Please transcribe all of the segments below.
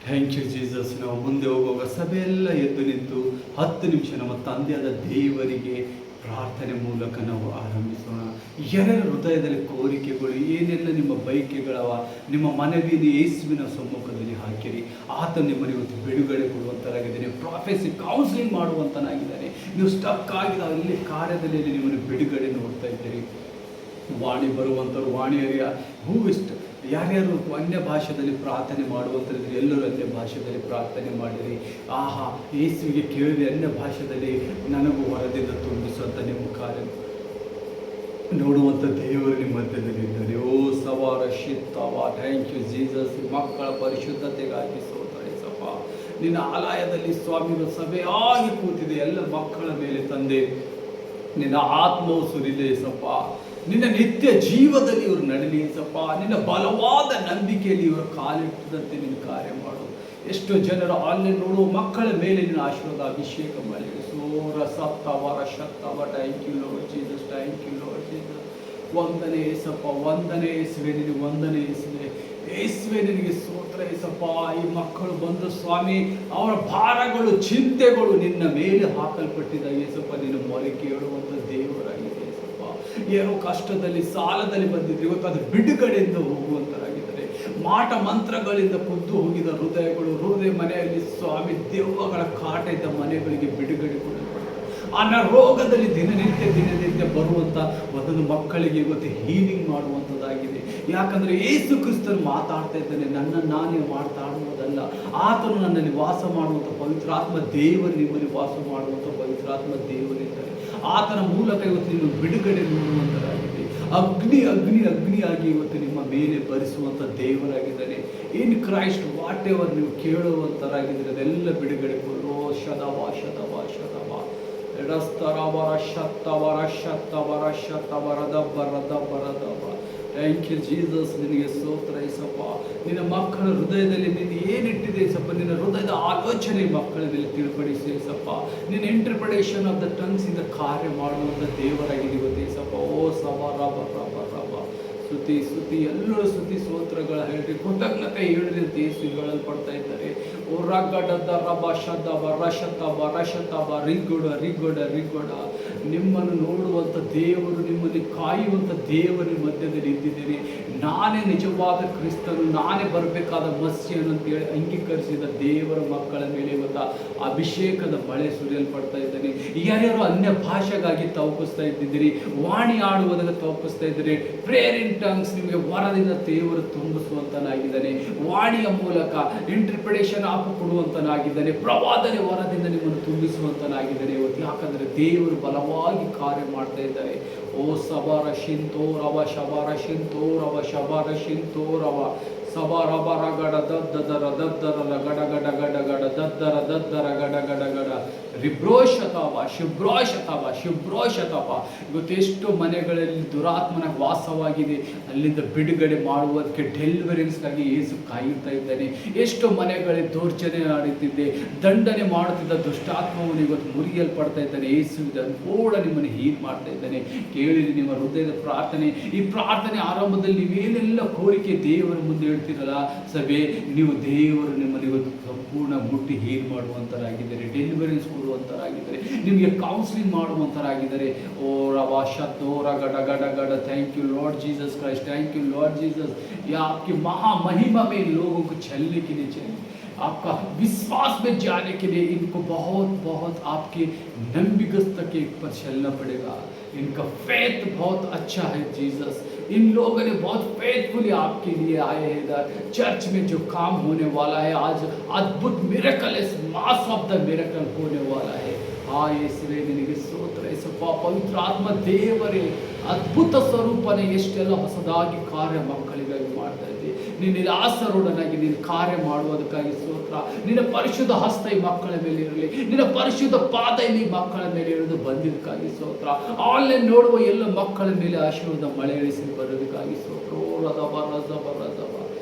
Thank you Jesus. ನಾವು ಮುಂದೆ ಹೋಗುವಾಗ ಸಭೆಯೆಲ್ಲ ಎದ್ದು ನಿಂತು 10 ನಿಮಿಷ ನಮ್ಮ ತಂದೆಯಾದ ದೇವರಿಗೆ ಪ್ರಾರ್ಥನೆ ಮೂಲಕ ನಾವು ಆರಂಭಿಸೋಣ. ಯಾರ್ಯಾರ ಹೃದಯದಲ್ಲಿ ಕೋರಿಕೆಗಳು ಏನೆಲ್ಲ ನಿಮ್ಮ ಬಯಕೆಗಳವ, ನಿಮ್ಮ ಮನವಿಯನ್ನು ಯೇಸುವಿನ ಸಮ್ಮುಖದಲ್ಲಿ ಹಾಕಿರಿ. ಆತ ನಿಮ್ಮನ್ನು ಇವತ್ತು ಬಿಡುಗಡೆ ಕೊಡುವಂತನಾಗಿದ್ದಾನೆ. Prophecy counselling ಮಾಡುವಂತನಾಗಿದ್ದಾನೆ. ನೀವು ಸ್ಟಕ್ ಆಗಿದ ಅಲ್ಲಿ ಕಾರ್ಯದಲ್ಲಿ ನಿಮ್ಮನ್ನು ಬಿಡುಗಡೆ ನೋಡ್ತಾ ಇದ್ದೀರಿ. ವಾಣಿ ಬರುವಂಥವ್ರು ವಾಣಿಯರಿಯ ಹೂವಿಷ್ಟ ಯಾರ್ಯಾರು ಅನ್ಯ ಭಾಷೆಯಲ್ಲಿ ಪ್ರಾರ್ಥನೆ ಮಾಡುವಂಥದ್ದು ಎಲ್ಲರೂ ಅನ್ಯ ಭಾಷೆಯಲ್ಲಿ ಪ್ರಾರ್ಥನೆ ಮಾಡಿರಿ. ಆಹಾ, ಯೇಸುವಿಗೆ ಕೇಳಿದೆ ಅನ್ಯ ಭಾಷೆಯಲ್ಲಿ ನನಗೂ ಹೊರದಿಂದ ತುಂಬಿಸುವಂಥ ನಿಮ್ಮ ಕಾರ್ಯ ನೋಡುವಂಥ ದೇವರು ನಿಮ್ಮ ಮಧ್ಯದಲ್ಲಿ ಇದ್ದಾರೆ. ಓ ಸವಾರ ಶಿತ್ತವ, ಥ್ಯಾಂಕ್ ಯು ಜೀಸಸ್. ಮಕ್ಕಳ ಪರಿಶುದ್ಧತೆಗಾಗಿ ಸ್ತೋತ್ರ ಯೇಸಪ್ಪ. ನಿನ್ನ ಆಲಯದಲ್ಲಿ ಸ್ವಾಮಿಗಳು ಸಭೆಯಾಗಿ ಕೂತಿದೆ ಎಲ್ಲ ಮಕ್ಕಳ ಮೇಲೆ ತಂದೆ ನಿನ್ನ ಆತ್ಮವು ಸುರಿದೆ ಯೇಸಪ್ಪ. ನಿನ್ನ ನಿತ್ಯ ಜೀವದಲ್ಲಿ ಇವರು ನಡಲಿ ಯೇಸಪ್ಪ. ನಿನ್ನ ಬಲವಾದ ನಂಬಿಕೆಯಲ್ಲಿ ಇವರು ಕಾಲಿಟ್ಟದಂತೆ ನಿನ್ನ ಕಾರ್ಯ ಮಾಡು. ಎಷ್ಟೋ ಜನರು ಆನ್ಲೈನ್ ನೋಡುವ ಮಕ್ಕಳ ಮೇಲೆ ನಿನ್ನ ಆಶೀರ್ವಾದ ಅಭಿಷೇಕ ಮಾಡಿ. ಸೋರ ಸತ್ತವರ ಶತ್ತವ. Thank you Lord Jesus, thank you Lord Jesus. ವಂದನೆ ಯೇಸಪ್ಪ, ವಂದನೆ ಯೇಸುವೆ, ನಿನಗೆ ವಂದನೆ ಯೇಸುವೆ. ಯೇಸುವೆ ನಿನಗೆ ಸ್ತೋತ್ರ ಯೇಸಪ್ಪ. ಈ ಮಕ್ಕಳು ಬಂದು ಸ್ವಾಮಿ ಅವರ ಭಾರಗಳು ಚಿಂತೆಗಳು ನಿನ್ನ ಮೇಲೆ ಹಾಕಲ್ಪಟ್ಟಿದ್ದ ಯೇಸಪ್ಪ. ನಿನ್ನ ಮೊರೆ ಕೇಳುವಂಥ ದೇವರಾಗಿದೆ ಯೇಸಪ್ಪ. ಏನೋ ಕಷ್ಟದಲ್ಲಿ ಸಾಲದಲ್ಲಿ ಬಂದಿದ್ರು, ಇವತ್ತು ಅದು ಬಿಡುಗಡೆಯಿಂದ ಹೋಗುವಂತರಾಗಿದ್ದಾರೆ. ಮಾಟ ಮಂತ್ರಗಳಿಂದ ಕುದ್ದು ಹೋಗಿದ ಹೃದಯ ಮನೆಯಲ್ಲಿ ಸ್ವಾಮಿ ದೆವ್ವಗಳ ಕಾಟ ಇದ್ದ ಮನೆಗಳಿಗೆ ಬಿಡುಗಡೆ ಕೊಡಲ್ಪಡುತ್ತೆ. ಅನಾರೋಗದಲ್ಲಿ ದಿನನಿತ್ಯ ಬರುವಂಥ ಒಂದೊಂದು ಮಕ್ಕಳಿಗೆ ಇವತ್ತು ಹೀಲಿಂಗ್ ಮಾಡುವಂಥದ್ದಾಗಿದೆ. ಯಾಕಂದರೆ ಯೇಸು ಕ್ರಿಸ್ತರು ಮಾತಾಡ್ತಾ ಇದ್ದಾನೆ, ನನ್ನನ್ನು ನಾನೇ ಮಾತಾಡುವುದಲ್ಲ, ಆತನು ನನ್ನಲ್ಲಿ ವಾಸ ಮಾಡುವಂಥ ಪವಿತ್ರಾತ್ಮ ದೇವರು ನಿಮ್ಮಲ್ಲಿ ವಾಸ ಮಾಡುವಂಥ ಪವಿತ್ರಾತ್ಮ ದೇವರಿದ್ದಾರೆ. ಆತನ ಮೂಲಕ ಇವತ್ತು ನಿಮ್ಮ ಬಿಡುಗಡೆ ನೋಡುವಂಥದ್ದಾಗಿದೆ. ಅಗ್ನಿಯಾಗಿ ಇವತ್ತು ನಿಮ್ಮ ಮೇಲೆ ಭರಿಸುವಂಥ ದೇವರಾಗಿದ್ದಾನೆ. ಇನ್ ಕ್ರೈಸ್ಟ್ ವಾಟ್ ಎವರ್ ನೀವು ಕೇಳುವಂಥರಾಗಿದ್ದರೆ ಅದೆಲ್ಲ ಬಿಡುಗಡೆ ಕೊಡೋ. ಶತವ ಶತವ ಶತವ ಎಡಸ್ತರವರ ಶತ್ತವರ ಶತ್ತವರ ಶತವರದ ಬರದ ಬರದವ. ಥ್ಯಾಂಕ್ ಯು ಜೀಸಸ್, ನಿನಗೆ ಸ್ತೋತ್ರ ಯೇಸಪ್ಪ. ನಿನ್ನ ಮಕ್ಕಳ ಹೃದಯದಲ್ಲಿ ನೀನು ಏನಿಟ್ಟಿದೆ ಯೇಸಪ್ಪ, ನಿನ್ನ ಹೃದಯದ ಆಲೋಚನೆ ಮಕ್ಕಳ ಮೇಲೆ ತಿಳ್ಪಡಿಸಿ ಯೇಸಪ್ಪ. ನಿನ್ನ ಇಂಟರ್ಪ್ರಿಟೇಷನ್ ಆಫ್ ದ ಟಂಗ್ಸ್ ಇಂದ ಕಾರ್ಯ ಮಾಡುವಂಥ ದೇವರಾಗಿದೆ ಇವತ್ತು ಯೇಸಪ್ಪ. ಓ ಸಭ ರಬ ರಬ ರಬ ಸ್ತುತಿ ಎಲ್ಲರೂ ಸ್ತುತಿ ಸ್ತೋತ್ರಗಳ ಹೇಳ್ರಿ, ಕೃತಜ್ಞತೆ ಹೇಳ್ರಿ ಅಂತ ಯೇಸು ಹೇಳಲ್ಪಡ್ತಾ ಇದ್ದಾರೆ. ಓ ರಗಡದ ರಬ ಶತವ ರಶತವ ರಶತವ ರಿಗೊಡ ನಿಮ್ಮನ್ನು ನೋಡುವಂಥ ದೇವರು, ನಿಮ್ಮಲ್ಲಿ ಕಾಯುವಂಥ ದೇವರ ಮಧ್ಯದಲ್ಲಿ ಇದ್ದಿದ್ದೀರಿ. ನಾನೇ ನಿಜವಾದ ಕ್ರಿಸ್ತನು, ನಾನೇ ಬರಬೇಕಾದ ಮಸ್ಯನು ಅಂತೇಳಿ ಅಂಗೀಕರಿಸಿದ ದೇವರ ಮಕ್ಕಳ ಮೇಲೆ ಇವತ್ತು ಅಭಿಷೇಕದ ಮಳೆ ಸುರಿಯಲ್ಪಡ್ತಾ ಇದ್ದಾನೆ. ಯಾರ್ಯಾರು ಅನ್ಯ ಭಾಷೆಗಾಗಿ ತವಕಿಸ್ತಾ ಇದ್ದಿದ್ದೀರಿ, ವಾಣಿ ಆಡುವುದಕ್ಕೆ ತವಕಿಸ್ತಾ ಇದ್ದೀರಿ, ಪ್ರೇಯರ್ ಇನ್ ಟಂಗ್ಸ್ ನಿಮಗೆ ವರದಿಂದ ದೇವರು ತುಂಬಿಸುವಂತನಾಗಿದ್ದಾನೆ. ವಾಣಿಯ ಮೂಲಕ ಇಂಟರ್ಪ್ರಿಟೇಷನ್ ಕೊಡುವಂತನಾಗಿದ್ದಾನೆ. ಪ್ರವಾದನೆ ವರದಿಂದ ನಿಮ್ಮನ್ನು ತುಂಬಿಸುವಂತನಾಗಿದ್ದಾನೆ ಇವತ್ತು. ಯಾಕಂದರೆ ದೇವರು ಬಲವಾಗಿ ಕಾರ್ಯ ಮಾಡ್ತಾ ಇದ್ದಾರೆ. ಓ ಸಬರ ಶಿಂತೋರವ ಶಬರ ಶಿಂತೋರವ ಶಬರ ಶಿಂತೋರವ ಸಬರಬರ ಗಡ ದದ್ದರ ದದ್ದರಲ ಗಡ ಗಡ ಗಡ ಗಡ ದದ್ದರ ದದ್ದರ ಗಡ ಗಡ ಗಡ ರಿಬ್ರೋಷತವ ಶುಭ್ರೋಷತವ. ಇವತ್ತೆಷ್ಟು ಮನೆಗಳಲ್ಲಿ ದುರಾತ್ಮನ ವಾಸವಾಗಿದೆ, ಅಲ್ಲಿಂದ ಬಿಡುಗಡೆ ಮಾಡುವುದಕ್ಕೆ ಡೆಲಿವರೆನ್ಸ್ಗಾಗಿ ಯೇಸು ಕಾಯುತ್ತಾ ಇದ್ದಾನೆ. ಎಷ್ಟೋ ಮನೆಗಳಲ್ಲಿ ದೌರ್ಜನ್ಯ ಆಡುತ್ತಿದ್ದೆ, ದಂಡನೆ ಮಾಡುತ್ತಿದ್ದ ದುಷ್ಟಾತ್ಮವನ್ನು ಇವತ್ತು ಮುರಿಯಲ್ಪಡ್ತಾ ಇದ್ದಾನೆ. ಯೇಸು ಇದನ್ನು ಕೂಡ ನಿಮ್ಮನ್ನು ಹೀಲ್ ಮಾಡ್ತಾ ಇದ್ದಾನೆ. ಕೇಳಿರಿ ನಿಮ್ಮ ಹೃದಯದ ಪ್ರಾರ್ಥನೆ. ಈ ಪ್ರಾರ್ಥನೆ ಆರಂಭದಲ್ಲಿ ನೀವೇನೆಲ್ಲ ಕೋರಿಕೆ ದೇವರ ಮುಂದೆ ಹೇಳ್ತಿರಲ್ಲ ಸಭೆ, ನೀವು ದೇವರು ನಿಮ್ಮನ್ನು ಇವತ್ತು ಸಂಪೂರ್ಣ ಮುಟ್ಟಿ ಹೀಲ್ ಮಾಡುವಂತರಾಗಿದ್ದಾರೆ, ಡೆಲಿವರೆನ್ಸ್ ಕೊಡುವಂತರಾಗಿದ್ದಾರೆ, ನಿಮಗೆ ಕೌನ್ಸಿಲಿಂಗ್ ಮಾಡುವಂತರಾಗಿದ್ದಾರೆ. ಓ ರವ ಶತೋರ ಗಡ ಗಡ ಗಡ. Thank you Lord Jesus Christ, thank you Lord Jesus. ये आपकी महामहिमा में लोगों को चलने के लिए चाहिए, आपका विश्वास में जाने के लिए इनको बहुत आपके नंबिगस्त के पर चलना पड़ेगा. इनका फेथ बहुत अच्छा है जीसस. इन लोगों ने बहुत फेथफुली आपके लिए आए हैं. इधर चर्च में जो काम होने वाला है आज, अद्भुत miracle, mass of the miracle होने वाला है. ಆ ಯೇಸುವೇ ನಿನಗೆ ಸ್ತೋತ್ರ ಯೇಸಪ್ಪ. ಪವಿತ್ರಾತ್ಮ ದೇವರೇ, ಅದ್ಭುತ ಸ್ವರೂಪನೇ ಎಷ್ಟೆಲ್ಲ ಹೊಸದಾಗಿ ಕಾರ್ಯ ಮಕ್ಕಳಿಗಾಗಿ ಮಾಡ್ತಾ ಇದ್ದೆ. ನೀನು ನಿರಾಸರುಡನಾಗಿ ನೀನು ಕಾರ್ಯ ಮಾಡುವುದಕ್ಕಾಗಿ ಸ್ತೋತ್ರ. ನಿನ್ನ ಪರಿಶುದ್ಧ ಹಸ್ತ ಈ ಮಕ್ಕಳ ಮೇಲೆ ಇರಲಿ, ನಿನ್ನ ಪರಿಶುದ್ಧ ಪಾದ ಇಲ್ಲಿ ಮಕ್ಕಳ ಮೇಲೆ ಇರೋದು ಬಂದಿದ್ದಕ್ಕಾಗಿ ಸ್ತೋತ್ರ. ಆನ್ಲೈನ್ ನೋಡುವ ಎಲ್ಲ ಮಕ್ಕಳ ಮೇಲೆ ಆಶೀರ್ವಾದ ಮಳೆ ಇಳಿಸಿ ಬರೋದಕ್ಕಾಗಿ ಸ್ತೋತ್ರ. ಓ ರದಬ ರದಬ ರದಬ.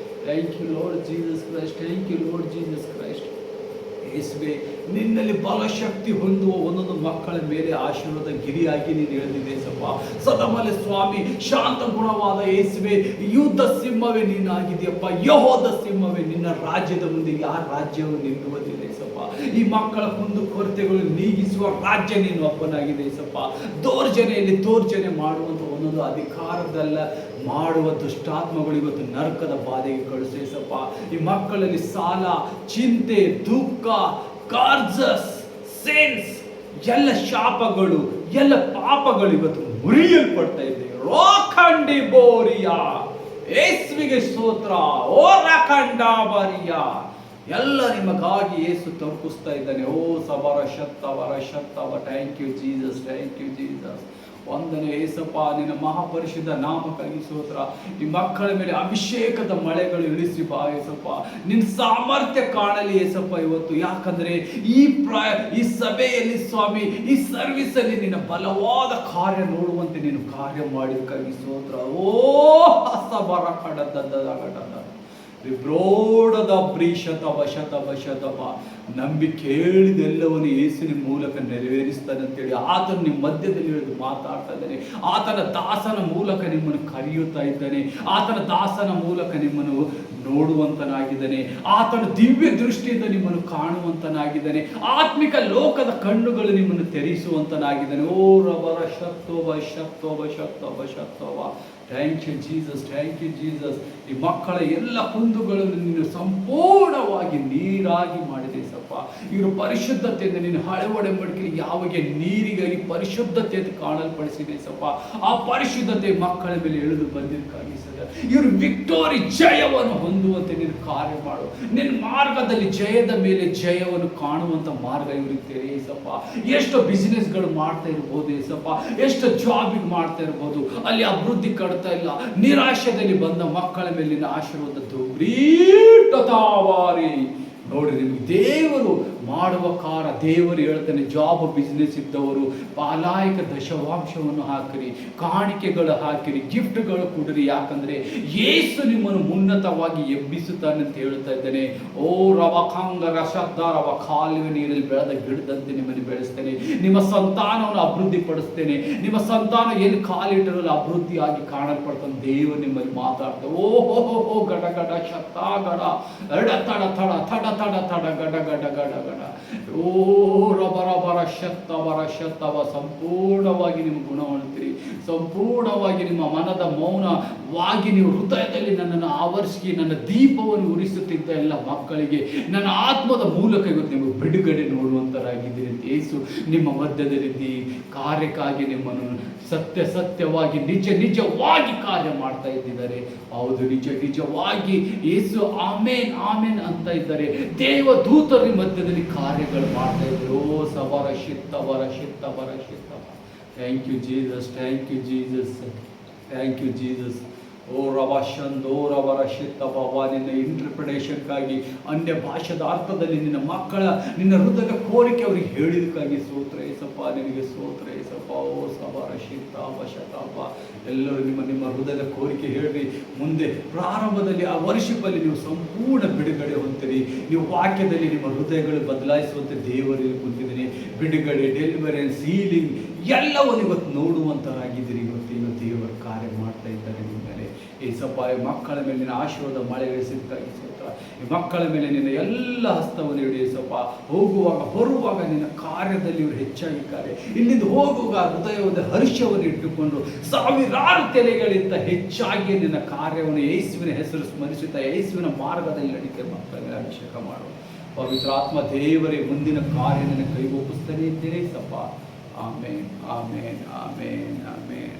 Thank you Lord Jesus Christ, thank you Lord Jesus Christ. ಯೇಸುವೆ, ನಿನ್ನಲ್ಲಿ ಬಲಶಕ್ತಿ ಹೊಂದುವ ಒಂದೊಂದು ಮಕ್ಕಳ ಮೇಲೆ ಆಶೀರ್ವಾದ ಗಿರಿಯಾಗಿ ನೀನು ಇಳಿದಿದೆ ಸಪ್ಪ. ಸದಮಲೆ ಸ್ವಾಮಿ, ಶಾಂತ ಗುಣವಾದ ಯೇಸುವೆ, ಯುದ್ಧ ಸಿಂಹವೇ ನೀನಾಗಿದೆಯಪ್ಪ. ಯೆಹೋವದ ಸಿಂಹವೇ, ನಿನ್ನ ರಾಜ್ಯದ ಮುಂದೆ ಯಾರ ರಾಜ್ಯವು ನಿಲ್ಲುವುದಿಲ್ಲ ಸಪ್ಪ. ಈ ಮಕ್ಕಳ ಕುಂದು ಕೊರತೆಗಳು ನೀಗಿಸುವ ರಾಜ್ಯ ನೀನು ಒಬ್ಬನಾಗಿದೆ ಸಪ್ಪ. ದೌರ್ಜನ್ಯದಲ್ಲಿ ದೌರ್ಜನ್ಯ ಮಾಡುವಂಥ ಒಂದೊಂದು ಅಧಿಕಾರದಲ್ಲ ಮಾಡುವ ದುಷ್ಟಾತ್ಮಗಳು ಇವತ್ತು ನರಕದ ಬಾಧೆಗೆ ಕಳಿಸೇಸಪ್ಪ. ಈ ಮಕ್ಕಳಲ್ಲಿ ಸಾಲ, ಚಿಂತೆ, ದುಃಖ, ಕಾರ್ಜಸ್, ಸೇನ್ಸ್, ಎಲ್ಲ ಶಾಪಗಳು, ಎಲ್ಲ ಪಾಪಗಳು ಇವತ್ತು ಮುರಿಯಲ್ಪಡ್ತಾ ಇದೆ. ರೋಖಂಡಿ ಬೋರಿಯಾ, ಯೇಸುವಿಗೆ ಸ್ತೋತ್ರ. ಓ ರಖಂಡಾಬರಿಯ, ಎಲ್ಲ ನಿಮಗಾಗಿ ಯೇಸು ತಪ್ಪಿಸ್ತಾ ಇದ್ದಾನೆ. ಓ ಸಬರ ಶತ್ತವರ ಶತ್ತವ. Thank you Jesus, thank you Jesus. ವಂದನೆ ಏಸಪ್ಪ, ನಿನ್ನ ಮಹಾಪರಿಶುದ್ಧ ನಾಮಕ್ಕಾಗಿ ಸ್ತೋತ್ರ. ಈ ಮಕ್ಕಳ ಮೇಲೆ ಅಭಿಷೇಕದ ಮಳೆಗಳು ಇಳಿಸಿ ಬಾ ಏಸಪ್ಪ. ನಿನ್ನ ಸಾಮರ್ಥ್ಯ ಕಾಣಲಿ ಏಸಪ್ಪ ಇವತ್ತು. ಯಾಕಂದ್ರೆ ಈ ಸಭೆಯಲ್ಲಿ ಸ್ವಾಮಿ, ಈ ಸರ್ವಿಸ್ ಅಲ್ಲಿ ನಿನ್ನ ಬಲವಾದ ಕಾರ್ಯ ನೋಡುವಂತೆ ನೀನು ಕಾರ್ಯ ಮಾಡಿದಕ್ಕಾಗಿ ಸ್ತೋತ್ರ. ಓ ಹಸಬರ ಕಡದ ವಿಬ್ರೋಡದ ಶತವ ನಂಬಿ ಕೇಳಿದೆಲ್ಲವನ್ನು ಯೇಸುವಿನ ಮೂಲಕ ನೆರವೇರಿಸ್ತಾನೆ ಅಂತೇಳಿ ಆತನು ನಿಮ್ಮ ಮಧ್ಯದಲ್ಲಿ ಇಳಿದು ಮಾತಾಡ್ತಾ ಇದ್ದಾನೆ. ಆತನ ದಾಸನ ಮೂಲಕ ನಿಮ್ಮನ್ನು ಕರೆಯುತ್ತಾ ಇದ್ದಾನೆ. ಆತನ ದಾಸನ ಮೂಲಕ ನಿಮ್ಮನ್ನು ನೋಡುವಂತನಾಗಿದ್ದಾನೆ. ಆತನ ದಿವ್ಯ ದೃಷ್ಟಿಯಿಂದ ನಿಮ್ಮನ್ನು ಕಾಣುವಂತನಾಗಿದ್ದಾನೆ. ಆತ್ಮಿಕ ಲೋಕದ ಕಣ್ಣುಗಳು ನಿಮ್ಮನ್ನು ತೆರೆಸುವಂತನಾಗಿದ್ದಾನೆ. ಓ ರಬರ ಶತ್ತೋಬ. Thank you Jesus, thank you Jesus. ಈ ಮಕ್ಕಳ ಎಲ್ಲ ಕುಂದುಗಳನ್ನು ನೀನು ಸಂಪೂರ್ಣವಾಗಿ ನೀರಾಗಿ ಮಾಡಿದೆ ಸಪ್ಪ. ಇವರು ಪರಿಶುದ್ಧತೆಯಿಂದ ನೀನು ಹಳೆವಡೆ ಮಡಿಕೆ ಯಾವಾಗ ನೀರಿಗಾಗಿ ಪರಿಶುದ್ಧತೆ ಕಾಣಲ್ಪಡಿಸಿದೆ ಸಪ್ಪ. ಆ ಪರಿಶುದ್ಧತೆ ಮಕ್ಕಳ ಮೇಲೆ ಎಳೆದು ಬಂದಿದ್ದಕ್ಕಾಗಿ ಸದ ಇವರು ವಿಕ್ಟೋರಿ, ಜಯವನ್ನು ಹೊಂದುವಂತೆ ನೀನು ಕಾರ್ಯ ಮಾಡು. ನಿನ್ನ ಮಾರ್ಗದಲ್ಲಿ ಜಯದ ಮೇಲೆ ಜಯವನ್ನು ಕಾಣುವಂತ ಮಾರ್ಗ ಇವರಿಗೆ ತೆರೆಯಸಪ್ಪ. ಎಷ್ಟು ಬಿಸಿನೆಸ್ಗಳು ಮಾಡ್ತಾ ಇರ್ಬೋದು ಏಸಪ್ಪ, ಎಷ್ಟು ಜಾಬಿಗೆ ಮಾಡ್ತಾ ಇರ್ಬೋದು, ಅಲ್ಲಿ ಅಭಿವೃದ್ಧಿ ಕಡ್ತಾ ಇಲ್ಲ. ನಿರಾಶೆಯಲ್ಲಿ ಬಂದ ಮಕ್ಕಳ ಮೇಲಿನ ಆಶೀರ್ವಾದ ದುಗ್ರೀಟತಾವಾರಿ ನೋಡ್ರಿ. ನಿಮ್ಗೆ ದೇವರು ಮಾಡುವ ಕಾರ್ಯ, ದೇವರು ಹೇಳ್ತಾನೆ, ಜಾಬ್ ಬಿಸ್ನೆಸ್ ಇದ್ದವರು ಪಾಲಾಯಕ ದಶವಾಂಶವನ್ನು ಹಾಕಿರಿ, ಕಾಣಿಕೆಗಳು ಹಾಕಿರಿ, ಗಿಫ್ಟ್ಗಳು ಕೊಡ್ರಿ. ಯಾಕಂದ್ರೆ ಯೇಸು ನಿಮ್ಮನ್ನು ಉನ್ನತವಾಗಿ ಎಬ್ಬಿಸುತ್ತಾನೆ ಅಂತ ಹೇಳ್ತಾ ಇದ್ದಾನೆ. ಓ ರವಕಾಂಗ ರಶದ್ದ ರವ, ಕಾಲುವೆ ನೀರಲ್ಲಿ ಬೆಳೆದ ಗಿಡದಂತೆ ನಿಮ್ಮನ್ನು ಬೆಳೆಸ್ತೇನೆ. ನಿಮ್ಮ ಸಂತಾನವನ್ನು ಅಭಿವೃದ್ಧಿ ಪಡಿಸ್ತೇನೆ. ನಿಮ್ಮ ಸಂತಾನ ಎಲ್ಲಿ ಕಾಲಿಟ್ಟಿರಲು ಅಭಿವೃದ್ಧಿಯಾಗಿ ಕಾಣಲ್ಪಡ್ತಾನೆ. ದೇವರು ನಿಮ್ಮಲ್ಲಿ ಮಾತಾಡ್ತಾರೆ. ಓಹೋ ಗಡ ಗಡ ಶತ್ತ ಗಡ ಎಡ ತಡ ತಡ ತಡ ತಡ ತಡ ಗಡ ಗಡ ಗಡ ಗಡ. ಓ ರಬರ ಶತ್ತವ. ಸಂಪೂರ್ಣವಾಗಿ ನಿಮ್ಮ ಗುಣವನ್ನುತ್ತೀರಿ. ಸಂಪೂರ್ಣವಾಗಿ ನಿಮ್ಮ ಮನದ ಮೌನವಾಗಿ ನೀವು ಹೃದಯದಲ್ಲಿ ನನ್ನನ್ನು ಆವರಿಸಿ ನನ್ನ ದೀಪವನ್ನು ಉರಿಸುತ್ತಿದ್ದ ಎಲ್ಲ ಮಕ್ಕಳಿಗೆ ನನ್ನ ಆತ್ಮದ ಮೂಲಕ ಇವತ್ತು ನಿಮಗೆ ಬಿಡುಗಡೆ ನೋಡುವಂತರಾಗಿದ್ದೀರಿ ಅಂತ ಯೇಸು ನಿಮ್ಮ ಮಧ್ಯದಲ್ಲಿ ಕಾರ್ಯಕ್ಕಾಗಿ ನಿಮ್ಮನ್ನು ಸತ್ಯವಾಗಿ ನಿಜವಾಗಿ ಕಾರ್ಯ ಮಾಡ್ತಾ ಇದ್ದಾರೆ. ಹೌದು, ನಿಜವಾಗಿ ಯೇಸು ಆಮೇನ್ ಆಮೇನ್ ಅಂತ ಇದ್ದಾರೆ. ದೇವದೂತರ ಮಧ್ಯದಲ್ಲಿ ಕಾರ್ಯಗಳು ಮಾಡ್ತಾ ಇದ್ದಾರೆ. ಓ ಸವರ ಶಿತ್ತವರ. Thank you Jesus, thank you Jesus, thank you Jesus. ಓ ರವರ ಶಿತ್ತವ. ನಿನ್ನ ಇಂಟರ್ಪ್ರಿಟೇಷನ್ಗಾಗಿ ಅನ್ಯ ಭಾಷೆದ ಅರ್ಥದಲ್ಲಿ ನಿನ್ನ ಹೃದಯದ ಕೋರಿಕೆ ಅವರಿಗೆ ಹೇಳಿದಕ್ಕಾಗಿ ಸ್ತೋತ್ರ ಏಸಪ್ಪ, ನಿನಗೆ ಸ್ತೋತ್ರ ಏಸಪ್ಪ. ಓ ಸವರ ಶಿತ್ತವ. ಎಲ್ಲರೂ ನಿಮ್ಮ ಹೃದಯದ ಕೋರಿಕೆ ಹೇಳ್ರಿ. ಮುಂದೆ ಪ್ರಾರಂಭದಲ್ಲಿ ಆ ವರ್ಷದಲ್ಲಿ ನೀವು ಸಂಪೂರ್ಣ ಬಿಡುಗಡೆ ಹೊಂದಿರಿ. ನೀವು ವಾಕ್ಯದಲ್ಲಿ ನಿಮ್ಮ ಹೃದಯಗಳು ಬದಲಾಯಿಸುವಂತೆ ದೇವರಲ್ಲಿ ಕುಂತಿದ್ದೀನಿ. ಬಿಡುಗಡೆ, ಡೆಲಿವರೆನ್ಸ್, ಹೀಲಿಂಗ್ ಎಲ್ಲವನ್ನು ಇವತ್ತು ನೋಡುವಂತರಾಗಿದ್ದೀರಿ. ಇವತ್ತು ದೇವರ ಕಾರ್ಯ ಮಾಡ್ತಾ ಇದ್ದಾರೆ ನಿಮ್ಮ ಮೇಲೆ. ಏಸಪ್ಪ, ಮಕ್ಕಳ ಮೇಲೆ ನಿನ್ನ ಆಶೀರ್ವಾದ ಮಳೆ ಇಳಿಸಿದ್ದಕ್ಕಾಗಿ ಸ್ತೋತ್ರ. ಈ ಮಕ್ಕಳ ಮೇಲೆ ನಿನ್ನ ಎಲ್ಲ ಹಸ್ತವನ್ನು ಇಡಿ ಏಸಪ್ಪ. ಹೋಗುವಾಗ ಬರುವಾಗ ನಿನ್ನ ಕಾರ್ಯದಲ್ಲಿ ಇವರು ಹೆಚ್ಚಾಗಿ ಕಾರ್ಯ. ಇಲ್ಲಿಂದ ಹೋಗುವಾಗ ಹೃದಯದ ಹರ್ಷವನ್ನು ಇಟ್ಟುಕೊಂಡು ಸಾವಿರಾರು ತೆರೆಗಳಿಂದ ಹೆಚ್ಚಾಗಿ ನಿನ್ನ ಕಾರ್ಯವನ್ನು ಯೇಸುವಿನ ಹೆಸರು ಸ್ಮರಿಸುತ್ತಾ ಯೇಸುವಿನ ಮಾರ್ಗದಲ್ಲಿ ನಡಿಕೆ ಮಕ್ಕಳ ಮೇಲೆ ಅಭಿಷೇಕ ಮಾಡು. ಪವಿತ್ರ ಆತ್ಮ ದೇವರೇ, ಮುಂದಿನ ಕಾರ್ಯ ನಿನ್ನ ಕೈಗೊಪ್ಪಿಸ್ತಾನೆ ಇದ್ದೇನೆ ಸಪ್ಪ. ಆಮೇನ್, ಆಮೇನ್, ಆಮೇನ್, ಆಮೇನ್.